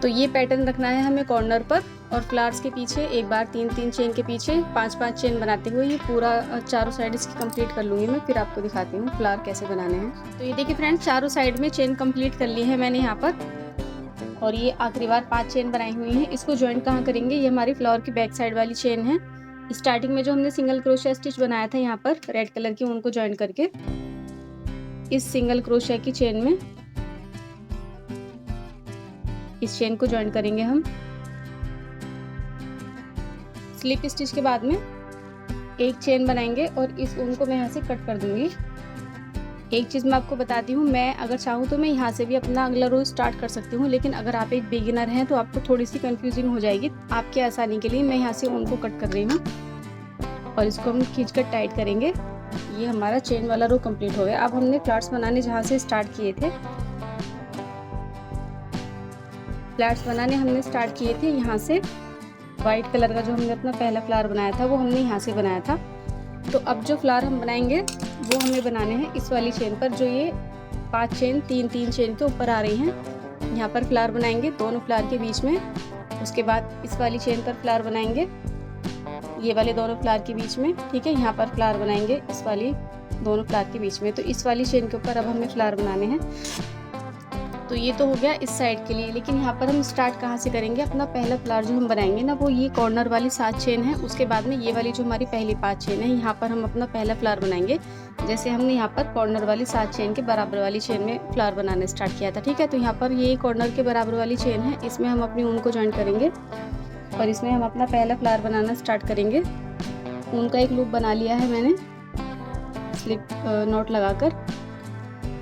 Speaker 1: तो ये पैटर्न रखना है हमें कॉर्नर पर, और फ्लावर्स के पीछे एक बार 3 चेन के पीछे 5 चेन बनाते हुए ये पूरा चारों साइड इसकी कंप्लीट कर लूँगी मैं, फिर आपको दिखाती हूँ फ्लावर कैसे बनाने हैं। तो ये देखिए फ्रेंड्स, चारों साइड में चेन कंप्लीट कर ली है मैंने यहाँ पर, और ये आखिरी बार 5 चेन बनाई हुई है। इसको ज्वाइन कहाँ करेंगे, ये हमारी फ्लावर की बैक साइड वाली चेन है। स्टार्टिंग में जो हमने सिंगल क्रोशिया स्टिच बनाया था यहाँ पर रेड कलर की, उनको ज्वाइन करके इस सिंगल क्रोशिया की चेन में इस चेन को ज्वाइन करेंगे हम। स्लिप स्टिच के बाद में एक चेन बनाएंगे और इस ऊन को मैं यहाँ से कट कर दूंगी। एक चीज़ मैं आपको बताती हूँ, मैं अगर चाहूँ तो मैं यहाँ से भी अपना अगला रो स्टार्ट कर सकती हूँ, लेकिन अगर आप एक बिगिनर हैं तो आपको थोड़ी सी कंफ्यूजिंग हो जाएगी। आपके आसानी के लिए मैं यहाँ से ऊन को कट कर रही हूँ और इसको हम खींचकर टाइट करेंगे। ये हमारा चेन वाला रो कंप्लीट हो गया। अब हमने फ्लावर्स बनाने जहाँ से स्टार्ट किए थे, फ्लावर्स बनाने हमने स्टार्ट किए थे यहाँ से। वाइट कलर का जो हमने अपना पहला फ्लावर बनाया था वो हमने यहाँ से बनाया था। तो अब जो फ्लावर हम बनाएंगे वो हमें बनाने हैं इस वाली चेन पर, जो ये 5 चेन 3 चेन के ऊपर आ रही हैं। यहाँ पर फ्लावर बनाएंगे दोनों फ्लावर के बीच में, उसके बाद इस वाली चेन पर फ्लावर बनाएंगे ये वाले दोनों फ्लावर के बीच में। ठीक है, यहाँ पर फ्लावर बनाएंगे इस वाली दोनों फ्लावर के बीच में। तो इस वाली चेन के ऊपर अब हमें फ्लावर बनाने हैं। तो ये तो हो गया इस साइड के लिए, लेकिन यहाँ पर हम स्टार्ट कहाँ से करेंगे, अपना पहला फ्लावर जो हम बनाएंगे ना वो ये कॉर्नर वाली 7 चेन है, उसके बाद में ये वाली जो हमारी पहली 5 चेन है यहाँ पर हम अपना पहला फ्लावर बनाएंगे। जैसे हमने यहाँ पर कॉर्नर वाली 7 चेन के बराबर वाली चेन में फ्लावर बनाना स्टार्ट किया था। ठीक है, तो यहाँ पर ये कॉर्नर के बराबर वाली चेन है, इसमें हम अपनी ऊन को ज्वाइन करेंगे और इसमें हम अपना पहला फ्लावर बनाना स्टार्ट करेंगे। ऊन का एक लूप बना लिया है मैंने स्लिप नॉट लगाकर,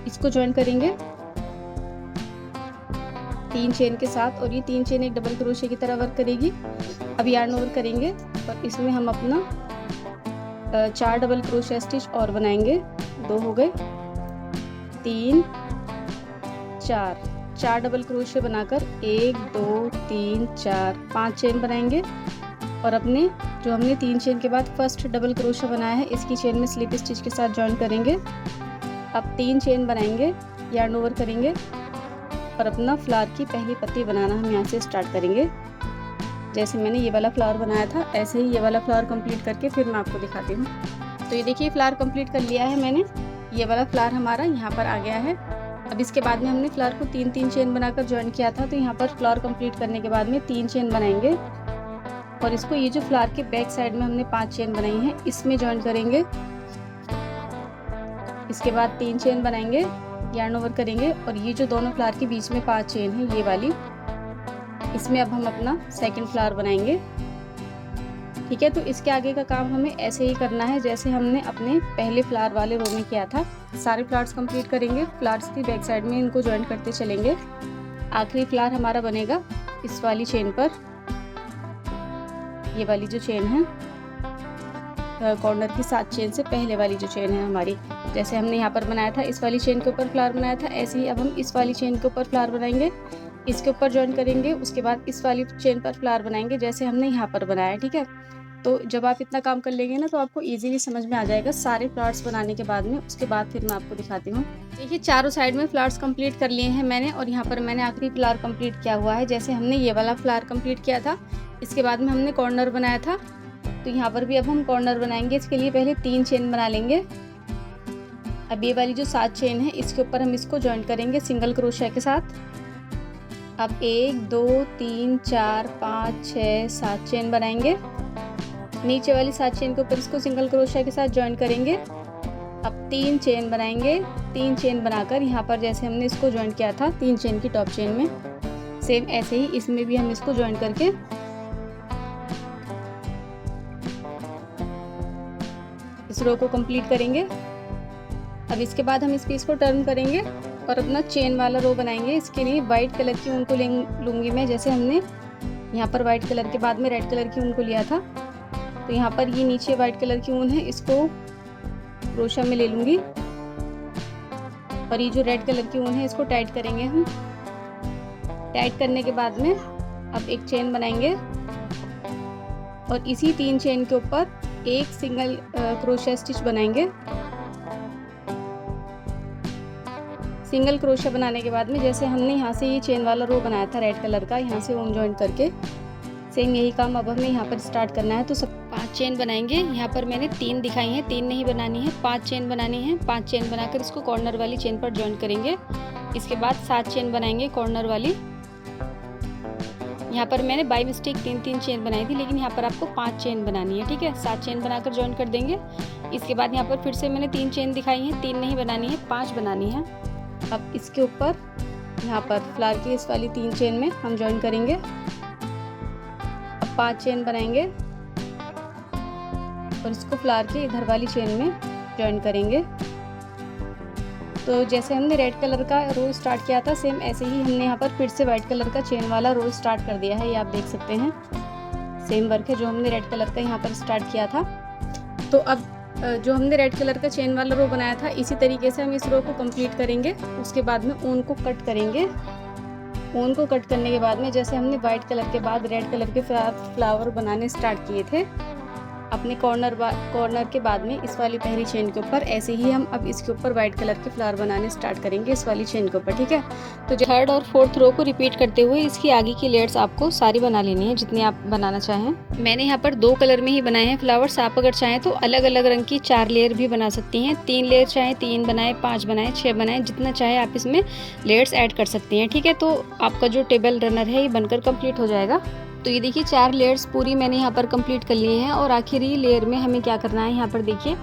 Speaker 1: इसको ज्वाइन करेंगे 3 चेन के साथ, और ये 3 चेन एक डबल क्रोशिया की तरह वर्क करेगी। अब यार्न ओवर करेंगे और इसमें हम अपना 4 डबल क्रोशिया स्टिच और बनाएंगे। 2 हो गए, 3 4 डबल क्रोशिया बनाकर 1 2 3 4 5 चेन बनाएंगे और अपने जो हमने 3 चेन के बाद फर्स्ट डबल क्रोशिया बनाया है इसकी चेन में स्लिप स्टिच के साथ ज्वाइन करेंगे। अब 3 चेन बनाएंगे, यार्न ओवर करेंगे और अपना फ्लावर की पहली पत्ती बनाना हम यहाँ से स्टार्ट करेंगे। जैसे मैंने ये वाला फ्लावर बनाया था ऐसे ही ये वाला फ्लावर कंप्लीट करके फिर मैं आपको दिखाती हूँ। तो ये देखिए फ्लावर कंप्लीट कर लिया है मैंने, ये वाला फ्लावर हमारा यहाँ पर आ गया है। अब इसके बाद में हमने फ्लावर को 3 चेन बनाकर ज्वाइन किया था, तो यहाँ पर फ्लावर कंप्लीट करने के बाद में 3 चेन बनाएंगे और इसको ये जो फ्लावर के बैक साइड में हमने 5 चेन बनाई हैं इसमें ज्वाइन करेंगे। इसके बाद 3 चेन बनाएंगे, यार्न ओवर करेंगे और ये जो दोनों फ्लावर के बीच में 5 चेन है ये वाली, इसमें अब हम अपना सेकंड फ्लावर बनाएंगे। ठीक है। तो इसके आगे का काम हमें ऐसे ही करना है जैसे हमने अपने पहले फ्लावर वाले रो में किया था। सारे फ्लावर्स कंप्लीट करेंगे। फ्लावर्स की बैक साइड में इनको ज्वाइन करते चलेंगे। आखिरी फ्लावर हमारा बनेगा इस वाली चेन पर। ये वाली जो चेन है कॉर्नर की 7 चेन से पहले वाली जो चेन है हमारी, जैसे हमने यहाँ पर बनाया था इस वाली चेन के ऊपर फ्लावर बनाया था, ऐसे ही अब हम इस वाली चेन के ऊपर फ्लावर बनाएंगे। इसके ऊपर ज्वाइन करेंगे, उसके बाद इस वाली चेन पर फ्लावर बनाएंगे जैसे हमने यहाँ पर बनाया। ठीक है। तो जब आप इतना काम कर लेंगे ना तो आपको इजीली समझ में आ जाएगा सारे फ्लावर्स बनाने के बाद में। उसके बाद फिर मैं आपको दिखाती हूँ। देखिए चारों साइड में फ्लावर्स कंप्लीट कर लिए हैं मैंने, और यहाँ पर मैंने आखिरी फ्लावर कंप्लीट किया हुआ है। जैसे हमने ये वाला फ्लावर कंप्लीट किया था, इसके बाद में हमने कॉर्नर बनाया था, तो यहाँ पर भी अब हम कॉर्नर बनाएंगे। इसके लिए पहले 3 चेन बना लेंगे। अब ये वाली जो 7 चेन है इसके ऊपर हम इसको ज्वाइन करेंगे सिंगल क्रोशिया के साथ। अब 1 2 3 4 5 6 7 चेन बनाएंगे। नीचे वाली 7 चेन के ऊपर इसको सिंगल क्रोशिया के साथ ज्वाइन करेंगे। अब 3 चेन बनाएंगे। 3 चेन बनाकर यहाँ पर जैसे हमने इसको ज्वाइन किया था 3 चेन की टॉप चेन में, सेम ऐसे ही इसमें भी हम इसको ज्वाइन करके इस रो को कंप्लीट करेंगे। अब इसके बाद हम इस पीस को टर्न करेंगे और अपना चेन वाला रो बनाएंगे। इसके लिए वाइट कलर की ऊन को लूँगी मैं, जैसे हमने यहाँ पर वाइट कलर के बाद में रेड कलर की ऊन को लिया था। तो यहाँ पर ये नीचे वाइट कलर की ऊन है, इसको क्रोशिया में ले लूँगी और ये जो रेड कलर की ऊन है इसको टाइट करेंगे हम। टाइट करने के बाद में अब एक चेन बनाएंगे और इसी 3 चेन के ऊपर एक सिंगल क्रोशिया स्टिच बनाएंगे। सिंगल क्रोशिया बनाने के बाद में जैसे हमने यहाँ से ये चेन वाला रो बनाया था रेड कलर का, यहाँ से ऊन ज्वाइन करके सेम यही काम अब हमें यहाँ पर स्टार्ट करना है। तो सब 5 चेन बनाएंगे। यहाँ पर मैंने 3 दिखाई हैं, 3 नहीं बनानी है, 5 चेन बनानी है। 5 चेन बनाकर इसको कॉर्नर वाली चेन पर ज्वाइन करेंगे। इसके बाद 7 चेन बनाएंगे कॉर्नर वाली। यहाँ पर मैंने बाई मिस्टेक 3 चेन बनाई थी, लेकिन यहाँ पर आपको 5 चेन बनानी है। ठीक है। 7 चेन बनाकर ज्वाइन कर देंगे। इसके बाद यहाँ पर फिर से मैंने 3 चेन दिखाई हैं, 3 नहीं बनानी है, 5 बनानी है। अब इसके ऊपर यहाँ पर फ्लावर की इस वाली 3 चेन में हम ज्वाइन करेंगे। अब 5 चेन बनाएंगे और इसको फ्लावर की इधर वाली चेन में ज्वाइन करेंगे। तो जैसे हमने रेड कलर का रो स्टार्ट किया था, सेम ऐसे ही हमने यहाँ पर फिर से वाइट कलर का चेन वाला रो स्टार्ट कर दिया है। ये आप देख सकते हैं सेम वर्क है जो हमने रेड कलर का यहाँ पर स्टार्ट किया था। तो अब जो हमने रेड कलर का चेन वाला रो बनाया था, इसी तरीके से हम इस रो को कंप्लीट करेंगे। उसके बाद में ऊन को कट करेंगे। ऊन को कट करने के बाद में जैसे हमने वाइट कलर के बाद रेड कलर के फ्लावर बनाने स्टार्ट किए थे अपने कॉर्नर के बाद में इस वाली पहली चेन के ऊपर, ऐसे ही हम अब इसके ऊपर वाइट कलर के फ्लावर बनाने स्टार्ट करेंगे इस वाली चेन के ऊपर। ठीक है। तो 3rd और 4th रो को रिपीट करते हुए इसकी आगे की लेयर्स आपको सारी बना लेनी है जितनी आप बनाना चाहें। मैंने यहाँ पर 2 कलर में ही बनाए हैं फ्लावर्स। आप अगर चाहें तो अलग अलग रंग की 4 लेयर भी बना सकती हैं। 3 लेयर चाहे 3 बनाए, 5 बनाए, 6 बनाए, जितना चाहे आप इसमें लेयर्स ऐड कर सकती हैं। ठीक है। तो आपका जो टेबल रनर है ये बनकर कंप्लीट हो जाएगा। तो ये देखिए 4 लेयर्स पूरी मैंने यहाँ पर कंप्लीट कर लिए हैं और आखिरी लेयर में हमें क्या करना है, यहाँ पर देखिए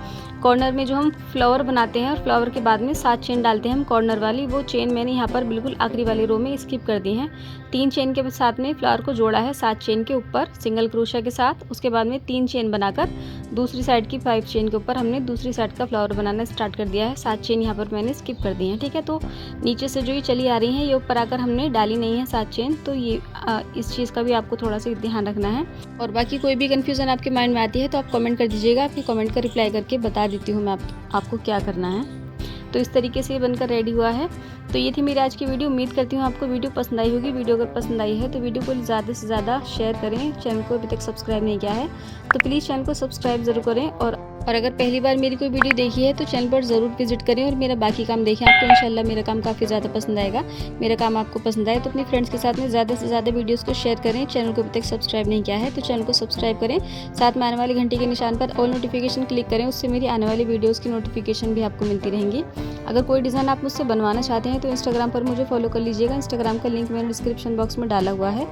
Speaker 1: कॉर्नर में जो हम फ्लावर बनाते हैं और फ्लावर के बाद में 7 चेन डालते हैं हम कॉर्नर वाली, वो चेन मैंने यहाँ पर बिल्कुल आखिरी वाली रो में स्किप कर दी हैं। 3 चेन के साथ में फ्लावर को जोड़ा है 7 चेन के ऊपर सिंगल क्रोशिया के साथ। उसके बाद में 3 चेन बनाकर दूसरी साइड की 5 चेन के ऊपर हमने दूसरी साइड का फ्लावर बनाना स्टार्ट कर दिया है। 7 चेन यहाँ पर मैंने स्किप कर दी हैं। ठीक है। तो नीचे से जो ये चली आ रही हैं ये ऊपर आकर हमने डाली नहीं है 7 चेन, तो ये इस चीज़ का भी आपको थोड़ा सा ध्यान रखना है। और बाकी कोई भी कन्फ्यूज़न आपके माइंड में आती है तो आप कमेंट कर दीजिएगा, आपके कमेंट का रिप्लाई करके बता देती हूँ मैं आपको क्या करना है। तो इस तरीके से ये बनकर रेडी हुआ है। तो ये थी मेरी आज की वीडियो। उम्मीद करती हूँ आपको वीडियो पसंद आई होगी। वीडियो अगर पसंद आई है तो वीडियो को ज़्यादा से ज़्यादा शेयर करें। चैनल को अभी तक सब्सक्राइब नहीं किया है तो प्लीज़ चैनल को सब्सक्राइब ज़रूर करें। और अगर पहली बार मेरी कोई वीडियो देखी है तो चैनल पर ज़रूर विजिट करें और मेरा बाकी काम देखें। आपको इंशाल्लाह मेरा काम काफ़ी ज़्यादा पसंद आएगा। मेरा काम आपको पसंद आए तो अपने फ्रेंड्स के साथ में ज़्यादा से ज़्यादा वीडियोज़ को शेयर करें। चैनल को अभी तक सब्सक्राइब नहीं किया है तो चैनल को सब्सक्राइब करें। साथ में आने वाली घंटी के निशान पर ऑल नोटिफिकेशन क्लिक करें, उससे मेरी आने वाली वीडियोज़ की नोटिफिकेशन भी आपको मिलती रहेंगी। अगर कोई डिज़ाइन आप मुझसे बनवाना चाहते हैं तो इंस्टाग्राम पर मुझे फॉलो कर लीजिएगा। इंस्टाग्राम का लिंक मैंने डिस्क्रिप्शन बॉक्स में डाला हुआ है।